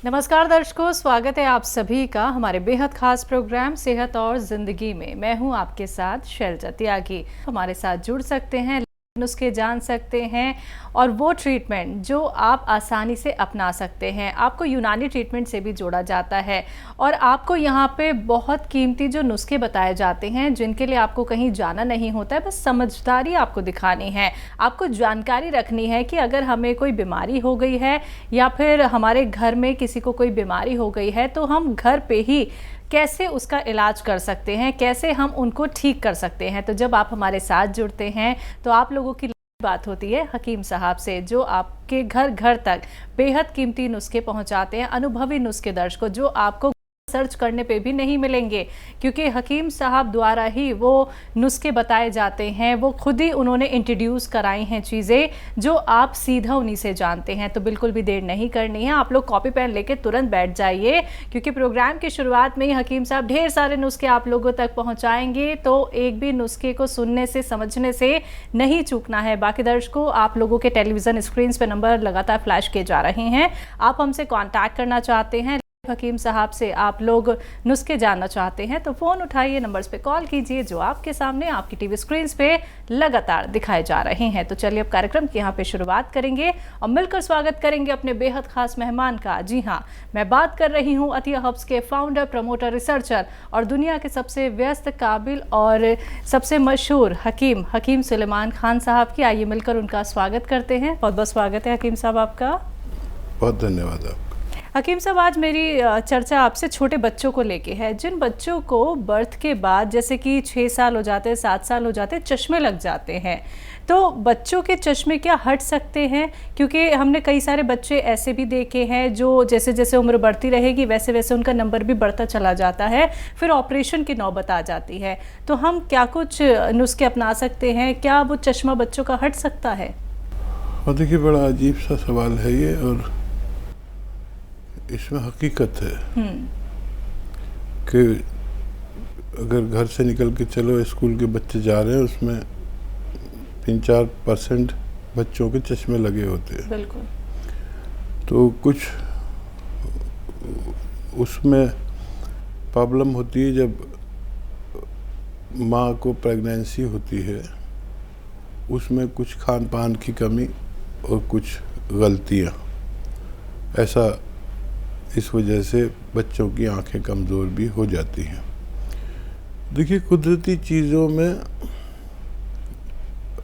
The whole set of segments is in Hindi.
नमस्कार दर्शकों, स्वागत है आप सभी का हमारे बेहद खास प्रोग्राम सेहत और जिंदगी में। मैं हूं आपके साथ शैलजा त्यागी। हमारे साथ जुड़ सकते हैं, नुस्खे जान सकते हैं और वो ट्रीटमेंट जो आप आसानी से अपना सकते हैं। आपको यूनानी ट्रीटमेंट से भी जोड़ा जाता है और आपको यहाँ पे बहुत कीमती जो नुस्खे बताए जाते हैं जिनके लिए आपको कहीं जाना नहीं होता है, बस समझदारी आपको दिखानी है। आपको जानकारी रखनी है कि अगर हमें कोई बीमारी हो गई है या फिर हमारे घर में किसी को कोई बीमारी हो गई है तो हम घर पे ही कैसे उसका इलाज कर सकते हैं, कैसे हम उनको ठीक कर सकते हैं। तो जब आप हमारे साथ जुड़ते हैं तो आप लोगों की बात होती है हकीम साहब से, जो आपके घर घर तक बेहद कीमती नुस्खे पहुंचाते हैं, अनुभवी नुस्खे दर्शकों जो आपको सर्च करने पे भी नहीं मिलेंगे, क्योंकि हकीम साहब द्वारा ही वो नुस्खे बताए जाते हैं। वो खुद ही उन्होंने इंट्रोड्यूस कराई हैं चीज़ें जो आप सीधा उन्हीं से जानते हैं। तो बिल्कुल भी देर नहीं करनी है, आप लोग कॉपी पेन लेके तुरंत बैठ जाइए, क्योंकि प्रोग्राम की शुरुआत में ही हकीम साहब ढेर सारे नुस्खे आप लोगों तक पहुंचाएंगे। तो एक भी नुस्खे को सुनने से समझने से नहीं चूकना है। बाकी दर्शकों, आप लोगों के टेलीविज़न स्क्रीन पे नंबर लगातार फ्लैश किए जा रहे हैं। आप हमसे कॉन्टैक्ट करना चाहते हैं, हकीम साहब से आप लोग नुस्खे जानना चाहते हैं, तो फ़ोन उठाइए, नंबर्स पे कॉल कीजिए जो आपके सामने आपकी टीवी स्क्रीन पे लगातार दिखाए जा रहे हैं। तो चलिए अब कार्यक्रम की यहाँ पे शुरुआत करेंगे और मिलकर स्वागत करेंगे अपने बेहद खास मेहमान का। जी हाँ, मैं बात कर रही हूँ अतिया हब्स के फाउंडर, प्रमोटर, रिसर्चर और दुनिया के सबसे व्यस्त, काबिल और सबसे मशहूर हकीम सुलेमान खान साहब की। आइए मिलकर उनका स्वागत करते हैं। बहुत बहुत स्वागत है हकीम साहब आपका। बहुत धन्यवाद आपका। हकीम साहब, आज मेरी चर्चा आपसे छोटे बच्चों को लेके है, जिन बच्चों को बर्थ के बाद जैसे कि 6 साल हो जाते हैं, 7 साल हो जाते हैं, चश्मे लग जाते हैं। तो बच्चों के चश्मे क्या हट सकते हैं? क्योंकि हमने कई सारे बच्चे ऐसे भी देखे हैं जो जैसे जैसे उम्र बढ़ती रहेगी वैसे वैसे उनका नंबर भी बढ़ता चला जाता है, फिर ऑपरेशन की नौबत आ जाती है। तो हम क्या कुछ नुस्खे अपना सकते हैं? क्या वो चश्मा बच्चों का हट सकता है? और देखिए, बड़ा अजीब सा सवाल है ये, और इसमें हकीकत है कि अगर घर से निकल के चलो, स्कूल के बच्चे जा रहे हैं, उसमें 3-4% बच्चों के चश्मे लगे होते हैं। बिल्कुल। तो कुछ उसमें प्रॉब्लम होती है जब माँ को प्रेगनेंसी होती है, उसमें कुछ खान पान की कमी और कुछ गलतियाँ, ऐसा इस वजह से बच्चों की आंखें कमज़ोर भी हो जाती हैं। देखिए, कुदरती चीज़ों में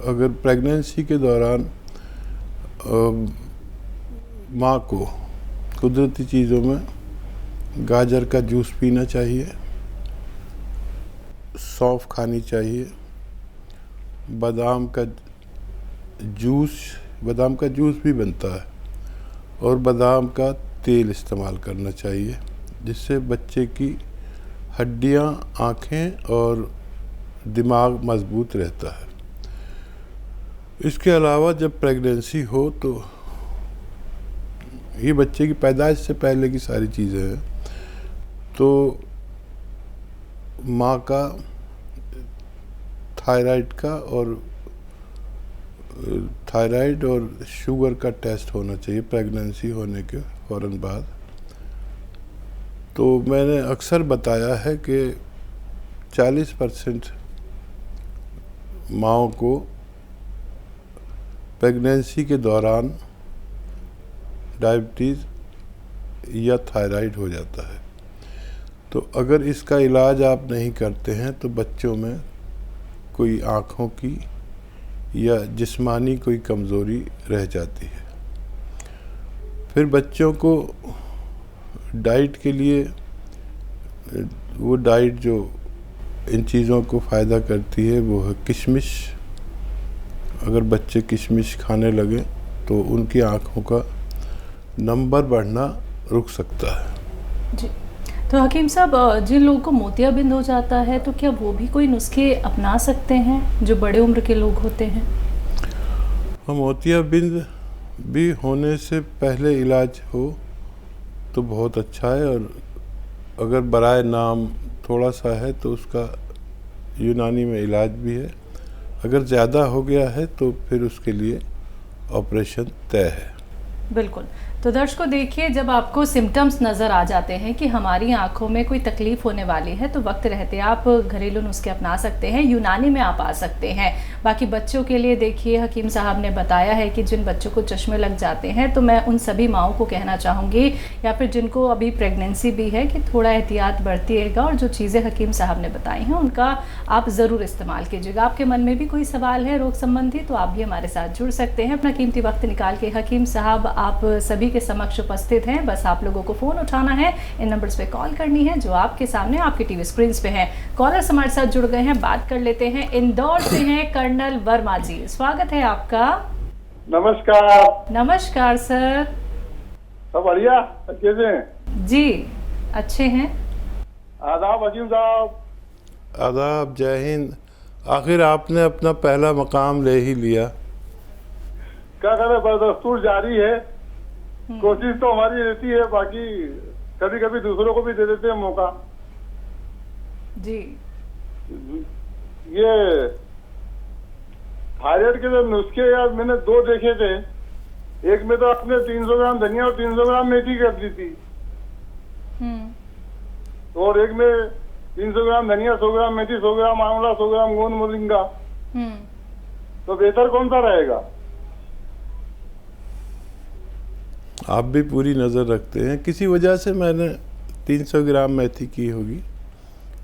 अगर प्रेगनेंसी के दौरान माँ को कुदरती चीज़ों में गाजर का जूस पीना चाहिए, सौंफ खानी चाहिए, बादाम का जूस भी बनता है, और बादाम का तेल इस्तेमाल करना चाहिए, जिससे बच्चे की हड्डियां, आँखें और दिमाग मजबूत रहता है। इसके अलावा जब प्रेगनेंसी हो तो ये बच्चे की पैदाइश से पहले की सारी चीज़ें हैं, तो माँ का थायराइड और शुगर का टेस्ट होना चाहिए प्रेगनेंसी होने के फ़ौरन बाद। तो मैंने अक्सर बताया है कि 40% माँओं को प्रेगनेंसी के दौरान डायबिटीज़ या थायराइड हो जाता है। तो अगर इसका इलाज आप नहीं करते हैं तो बच्चों में कोई आँखों की या जिस्मानी कोई कमज़ोरी रह जाती है। फिर बच्चों को डाइट के लिए, वो डाइट जो इन चीज़ों को फ़ायदा करती है वो है किशमिश। अगर बच्चे किशमिश खाने लगें तो उनकी आँखों का नंबर बढ़ना रुक सकता है। जी। तो हकीम साहब, जिन लोगों को मोतियाबिंद हो जाता है तो क्या वो भी कोई नुस्खे अपना सकते हैं जो बड़े उम्र के लोग होते हैं? मोतियाबिंद भी होने से पहले इलाज हो तो बहुत अच्छा है, और अगर बराए नाम थोड़ा सा है तो उसका यूनानी में इलाज भी है। अगर ज़्यादा हो गया है तो फिर उसके लिए ऑपरेशन तय है। बिल्कुल। तो दर्शकों देखिए, जब आपको सिम्टम्स नज़र आ जाते हैं कि हमारी आंखों में कोई तकलीफ होने वाली है, तो वक्त रहते आप घरेलू नुस्खे अपना सकते हैं, यूनानी में आप आ सकते हैं। बाकी बच्चों के लिए देखिए, हकीम साहब ने बताया है कि जिन बच्चों को चश्मे लग जाते हैं, तो मैं उन सभी माँओं को कहना चाहूँगी, या फिर जिनको अभी प्रेगनेंसी भी है, कि थोड़ा एहतियात बरतिएगा और जो चीज़ें हकीम साहब ने बताई हैं उनका आप ज़रूर इस्तेमाल कीजिएगा। आपके मन में भी कोई सवाल है रोग संबंधी, तो आप भी हमारे साथ जुड़ सकते हैं। अपना कीमती वक्त निकाल के हकीम साहब आप सभी के समक्ष उपस्थित हैं। बस आप लोगों को फ़ोन उठाना है, इन नंबर्स पे कॉल करनी है जो आपके सामने आपके टीवी स्क्रीन पे हैं। कॉलर्स हमारे साथ जुड़ गए हैं, बात कर लेते हैं। इंदौर से हैं कर्नल वर्मा जी, स्वागत है आपका। नमस्कार। नमस्कार सर। सब बढ़िया, कैसे हैं? जी अच्छे हैं। आदाब हकीम साहब। आदाब, जय हिंद। आखिर आपने अपना पहला मकाम ले ही लिया। क्या करें, बदस्तूर जारी है। कोशिश तो हमारी रहती है, बाकी कभी कभी दूसरों को भी दे देते हैं मौका। जी ये थायराइड के जो नुस्खे यार मैंने 2 देखे थे। एक में तो आपने 300 ग्राम धनिया और 300 ग्राम मेथी कर दी थी, और एक में 300 ग्राम धनिया, 100 ग्राम मेथी, 100 ग्राम आंवला, 100 ग्राम गोंद मोरिंगा। तो बेहतर कौन सा रहेगा? आप भी पूरी नज़र रखते हैं। किसी वजह से मैंने 300 ग्राम मेथी की होगी,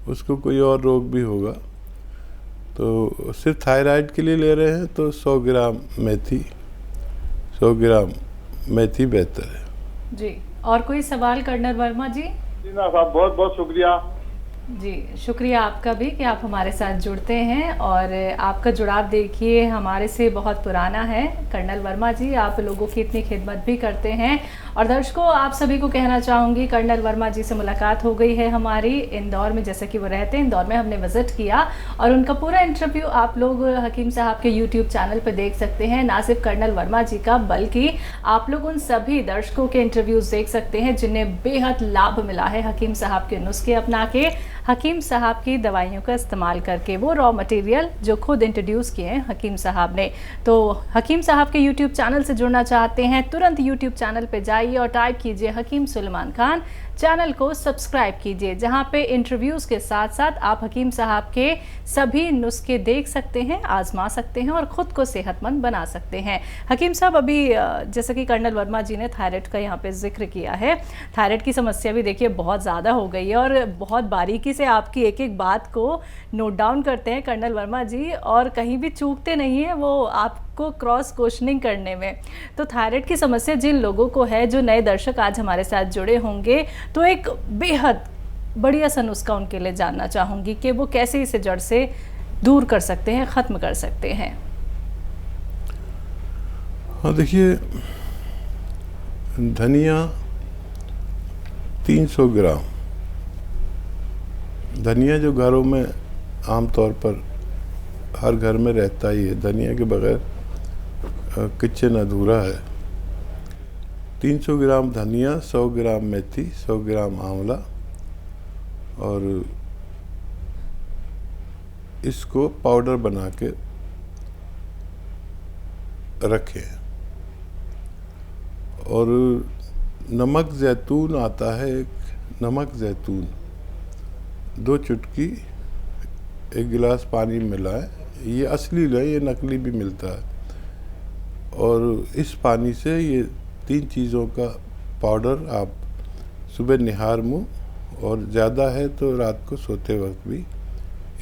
उसको कोई और रोग भी होगा। तो सिर्फ थायराइड के लिए ले रहे हैं तो 100 ग्राम मेथी, 100 ग्राम मेथी बेहतर है जी। और कोई सवाल कर्नल वर्मा जी? जी ना साहब, बहुत बहुत शुक्रिया। जी शुक्रिया आपका भी कि आप हमारे साथ जुड़ते हैं, और आपका जुड़ाव देखिए हमारे से बहुत पुराना है। कर्नल वर्मा जी आप लोगों की इतनी खिदमत भी करते हैं। और दर्शकों आप सभी को कहना चाहूँगी, कर्नल वर्मा जी से मुलाकात हो गई है हमारी इंदौर में, जैसे कि वो रहते हैं इंदौर में, हमने विज़िट किया और उनका पूरा इंटरव्यू आप लोग हकीम साहब के यूट्यूब चैनल पर देख सकते हैं। ना सिर्फ कर्नल वर्मा जी का, बल्कि आप लोग उन सभी दर्शकों के इंटरव्यूज़ देख सकते हैं जिन्हें बेहद लाभ मिला है हकीम साहब के नुस्खे अपना के, हकीम साहब की दवाइयों का इस्तेमाल करके, वो रॉ मटेरियल जो खुद इंट्रोड्यूस किए हैं हकीम साहब ने। तो हकीम साहब के यूट्यूब चैनल से जुड़ना चाहते हैं, तुरंत यूट्यूब चैनल पे जाइए और टाइप कीजिए हकीम सुलेमान खान, चैनल को सब्सक्राइब कीजिए, जहां पे इंटरव्यूज़ के साथ साथ आप हकीम साहब के सभी नुस्खे देख सकते हैं, आजमा सकते हैं और ख़ुद को सेहतमंद बना सकते हैं। हकीम साहब अभी जैसा कि कर्नल वर्मा जी ने थायराइड का यहाँ पे जिक्र किया है, थायराइड की समस्या भी देखिए बहुत ज़्यादा हो गई है, और बहुत बारीकी से आपकी एक एक बात को नोट डाउन करते हैं कर्नल वर्मा जी, और कहीं भी चूकते नहीं हैं वो आपको क्रॉस क्वेश्चनिंग करने में। तो थायराइड की समस्या जिन लोगों को है, जो नए दर्शक आज हमारे साथ जुड़े होंगे, तो एक बेहद बढ़िया सा नुस्खा उनके लिए जानना चाहूँगी कि वो कैसे इसे जड़ से दूर कर सकते हैं, ख़त्म कर सकते हैं। हाँ देखिए, धनिया 300 ग्राम, धनिया जो घरों में आमतौर पर हर घर में रहता ही है, धनिया के बगैर किचन अधूरा है। 300 ग्राम धनिया, 100 ग्राम मेथी, 100 ग्राम आंवला, और इसको पाउडर बना के रखें। और नमक जैतून आता है, एक नमक जैतून 2 चुटकी 1 गिलास पानी में मिलाएं। ये असली है, ये नकली भी मिलता है। और इस पानी से ये 3 चीज़ों का पाउडर आप सुबह निहार मुँह, और ज़्यादा है तो रात को सोते वक्त भी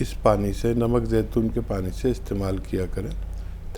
इस पानी से, नमक जैतून के पानी से इस्तेमाल किया करें।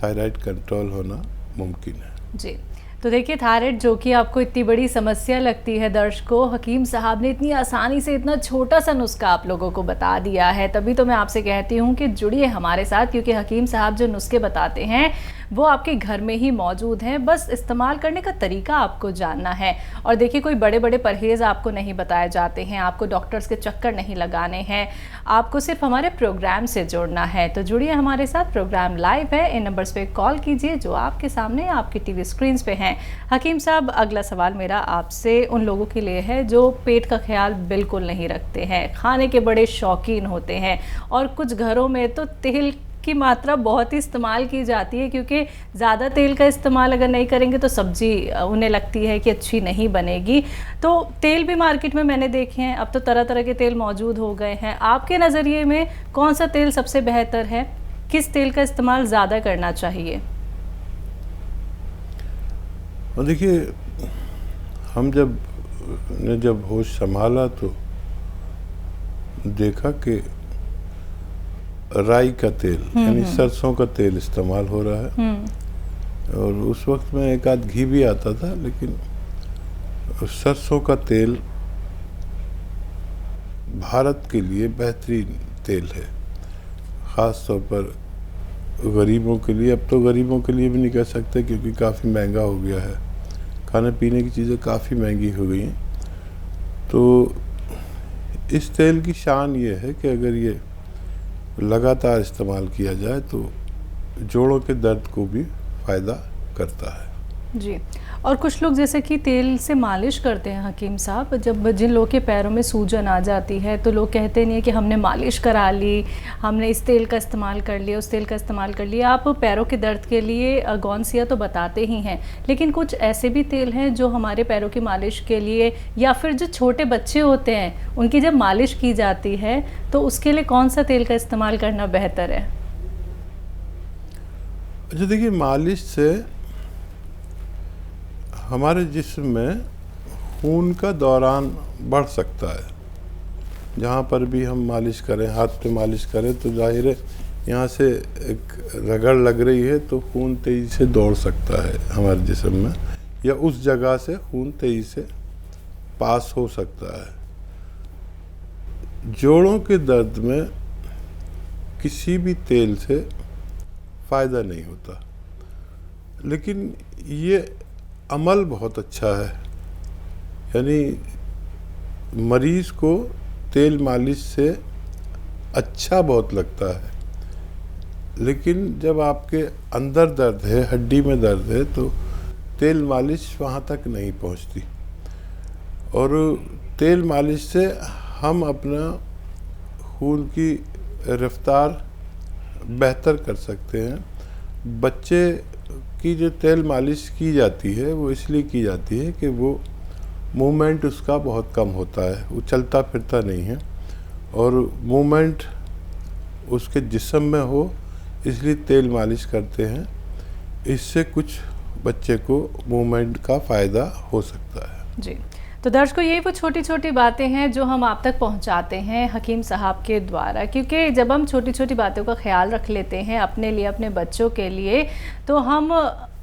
थायराइड कंट्रोल होना मुमकिन है जी। तो देखिए, थायराइड जो कि आपको इतनी बड़ी समस्या लगती है दर्शकों, हकीम साहब ने इतनी आसानी से इतना छोटा सा नुस्खा आप लोगों को बता दिया है। तभी तो मैं आपसे कहती हूँ कि जुड़िए हमारे साथ, क्योंकि हकीम साहब जो नुस्खे बताते हैं वो आपके घर में ही मौजूद हैं, बस इस्तेमाल करने का तरीका आपको जानना है। और देखिए, कोई बड़े बड़े परहेज़ आपको नहीं बताए जाते हैं, आपको डॉक्टर्स के चक्कर नहीं लगाने हैं, आपको सिर्फ हमारे प्रोग्राम से जुड़ना है। तो जुड़िए हमारे साथ, प्रोग्राम लाइव है, इन नंबर्स पे कॉल कीजिए जो आपके सामने आपकी टीवी स्क्रीन पे हैं। हकीम साहब, अगला सवाल मेरा आपसे उन लोगों के लिए है जो पेट का ख्याल बिल्कुल नहीं रखते हैं, खाने के बड़े शौकीन होते हैं, और कुछ घरों में तो तेल की मात्रा बहुत ही इस्तेमाल की जाती है, क्योंकि ज़्यादा तेल का इस्तेमाल अगर नहीं करेंगे तो सब्जी उन्हें लगती है कि अच्छी नहीं बनेगी। तो तेल भी मार्केट में मैंने देखे हैं, अब तो तरह तरह के तेल मौजूद हो गए हैं। आपके नज़रिए में कौन सा तेल सबसे बेहतर है, किस तेल का इस्तेमाल ज़्यादा करना चाहिए? और देखिए, हम जब होश संभाला तो देखा कि राई का तेल यानी सरसों का तेल इस्तेमाल हो रहा है। और उस वक्त में एक आध घी भी आता था, लेकिन सरसों का तेल भारत के लिए बेहतरीन तेल है, ख़ास तौर पर गरीबों के लिए। अब तो गरीबों के लिए भी नहीं कह सकते, क्योंकि काफ़ी महंगा हो गया है, खाने पीने की चीज़ें काफ़ी महंगी हो गई हैं। तो इस तेल की शान ये है कि अगर ये लगातार इस्तेमाल किया जाए तो जोड़ों के दर्द को भी फ़ायदा करता है। जी। और कुछ लोग जैसे कि तेल से मालिश करते हैं हकीम साहब, जब जिन लोगों के पैरों में सूजन आ जाती है तो लोग कहते नहीं है कि हमने मालिश करा ली, हमने इस तेल का इस्तेमाल कर लिया, उस तेल का इस्तेमाल कर लिया। आप पैरों के दर्द के लिए गौनसिया तो बताते ही हैं, लेकिन कुछ ऐसे भी तेल हैं जो हमारे पैरों की मालिश के लिए, या फिर जो छोटे बच्चे होते हैं उनकी जब मालिश की जाती है तो उसके लिए कौन सा तेल का इस्तेमाल करना बेहतर है? अच्छा, देखिए, मालिश से हमारे जिस्म में खून का दौरान बढ़ सकता है। जहाँ पर भी हम मालिश करें, हाथ पे मालिश करें, तो जाहिर है यहाँ से एक रगड़ लग रही है तो खून तेज़ी से दौड़ सकता है हमारे जिस्म में, या उस जगह से खून तेज़ी से पास हो सकता है। जोड़ों के दर्द में किसी भी तेल से फ़ायदा नहीं होता, लेकिन ये अमल बहुत अच्छा है। यानी मरीज़ को तेल मालिश से अच्छा बहुत लगता है, लेकिन जब आपके अंदर दर्द है, हड्डी में दर्द है, तो तेल मालिश वहाँ तक नहीं पहुँचती। और तेल मालिश से हम अपना खून की रफ्तार बेहतर कर सकते हैं। बच्चे की जो तेल मालिश की जाती है वो इसलिए की जाती है कि वो मूवमेंट उसका बहुत कम होता है, वो चलता फिरता नहीं है, और मूवमेंट उसके जिस्म में हो इसलिए तेल मालिश करते हैं। इससे कुछ बच्चे को मूवमेंट का फ़ायदा हो सकता है। जी। तो दर्शकों, यही वो छोटी छोटी बातें हैं जो हम आप तक पहुंचाते हैं हकीम साहब के द्वारा, क्योंकि जब हम छोटी छोटी बातों का ख्याल रख लेते हैं अपने लिए, अपने बच्चों के लिए, तो हम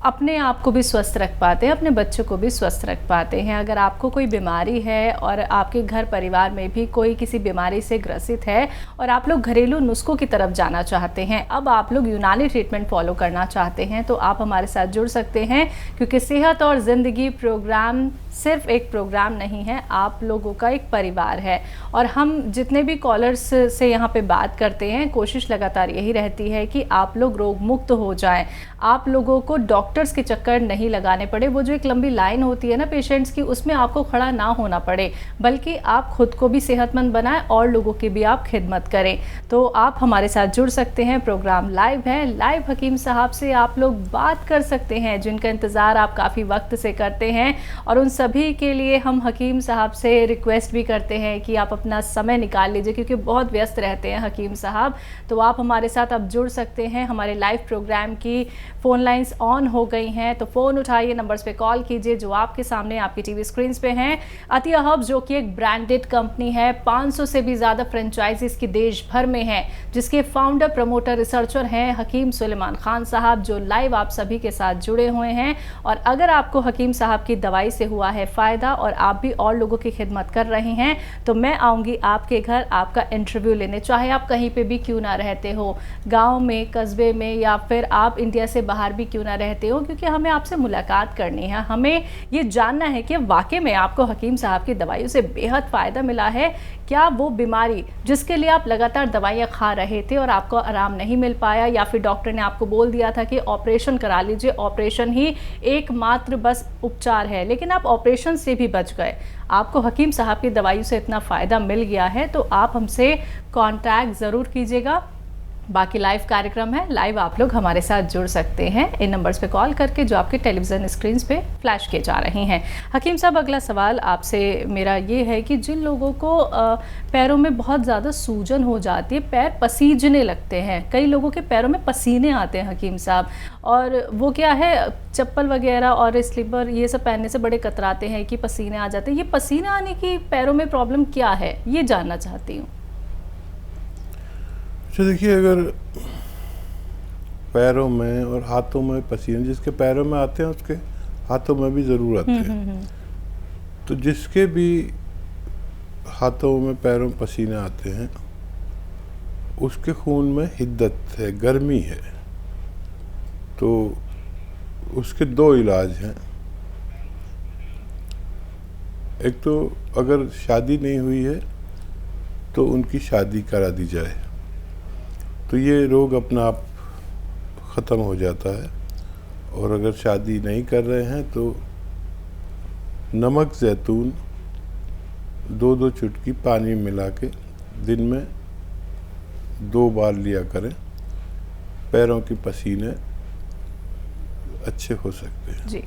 अपने आप को भी स्वस्थ रख पाते हैं, अपने बच्चों को भी स्वस्थ रख पाते हैं। अगर आपको कोई बीमारी है और आपके घर परिवार में भी कोई किसी बीमारी से ग्रसित है और आप लोग घरेलू नुस्खों की तरफ जाना चाहते हैं, अब आप लोग यूनानी ट्रीटमेंट फॉलो करना चाहते हैं, तो आप हमारे साथ जुड़ सकते हैं, क्योंकि सेहत और ज़िंदगी प्रोग्राम सिर्फ एक प्रोग्राम नहीं है, आप लोगों का एक परिवार है। और हम जितने भी कॉलर्स से यहाँ पे बात करते हैं, कोशिश लगातार यही रहती है कि आप लोग रोग मुक्त हो जाएं, आप लोगों को डॉक्टर्स के चक्कर नहीं लगाने पड़े, वो जो एक लंबी लाइन होती है ना पेशेंट्स की, उसमें आपको खड़ा ना होना पड़े, बल्कि आप खुद को भी सेहतमंद बनाएं और लोगों की भी आप खिदमत करें। तो आप हमारे साथ जुड़ सकते हैं, प्रोग्राम लाइव है, लाइव हकीम साहब से आप लोग बात कर सकते हैं, जिनका इंतज़ार आप काफ़ी वक्त से करते हैं। और उन सभी के लिए हम हकीम साहब से रिक्वेस्ट भी करते हैं कि आप अपना समय निकाल लीजिए, क्योंकि बहुत व्यस्त रहते हैं हकीम साहब। तो आप हमारे साथ अब जुड़ सकते हैं। हमारे लाइव प्रोग्राम की फ़ोन लाइंस ऑन हो गई हैं, तो फ़ोन उठाइए, नंबर्स पे कॉल कीजिए जो आपके सामने आपकी टीवी स्क्रीन्स पे हैं। अतिया हर्ब्स जो कि एक ब्रांडेड कंपनी है, 500 से भी ज़्यादा फ्रेंचाइजीज की देश भर में है, जिसके फाउंडर, प्रमोटर, रिसर्चर हैं हकीम सुलेमान खान साहब, जो लाइव आप सभी के साथ जुड़े हुए हैं। और अगर आपको हकीम साहब की दवाई से हुआ है फ़ायदा और आप भी और लोगों की खिदमत कर रहे हैं, तो मैं आऊँगी आपके घर आपका इंटरव्यू लेने, चाहे आप कहीं पर भी क्यों ना रहते हो, गाँव में, कस्बे में, या फिर आप इंडिया से बाहर भी क्यों ना रहते हो, क्योंकि हमें आपसे मुलाकात करनी है। हमें ये जानना है कि वाकई में आपको हकीम साहब की दवाइयों से बेहद फ़ायदा मिला है। क्या वो बीमारी जिसके लिए आप लगातार दवाइयाँ खा रहे थे और आपको आराम नहीं मिल पाया, या फिर डॉक्टर ने आपको बोल दिया था कि ऑपरेशन करा लीजिए, ऑपरेशन ही एकमात्र बस उपचार है, लेकिन आप ऑपरेशन से भी बच गए, आपको हकीम साहब की दवाइयों से इतना फ़ायदा मिल गया है, तो आप हमसे कॉन्टैक्ट ज़रूर कीजिएगा। बाकी लाइव कार्यक्रम है, लाइव आप लोग हमारे साथ जुड़ सकते हैं इन नंबर्स पे कॉल करके जो आपके टेलीविज़न स्क्रीन पे फ्लैश किए जा रहे हैं। हकीम साहब, अगला सवाल आपसे मेरा ये है कि जिन लोगों को पैरों में बहुत ज़्यादा सूजन हो जाती है, पैर पसीजने लगते हैं, कई लोगों के पैरों में पसीने आते हैं हकीम साहब, और वो क्या है, चप्पल वगैरह और स्लीपर ये सब पहनने से बड़े कतराते हैं कि पसीने आ जाते हैं। ये पसीने आने की पैरों में प्रॉब्लम क्या है, ये जानना चाहती हूँ। अच्छा देखिए, अगर पैरों में और हाथों में पसीने जिसके पैरों में आते हैं उसके हाथों में भी ज़रूर आते हैं। तो जिसके भी हाथों में पैरों में पसीने आते हैं उसके खून में हिद्दत है, गर्मी है। तो उसके दो इलाज हैं। एक तो अगर शादी नहीं हुई है तो उनकी शादी करा दी जाए, तो ये रोग अपना आप ख़त्म हो जाता है। और अगर शादी नहीं कर रहे हैं तो नमक जैतून 2-2 चुटकी पानी मिला के दिन में 2 बार लिया करें, पैरों की पसीने अच्छे हो सकते हैं। जी।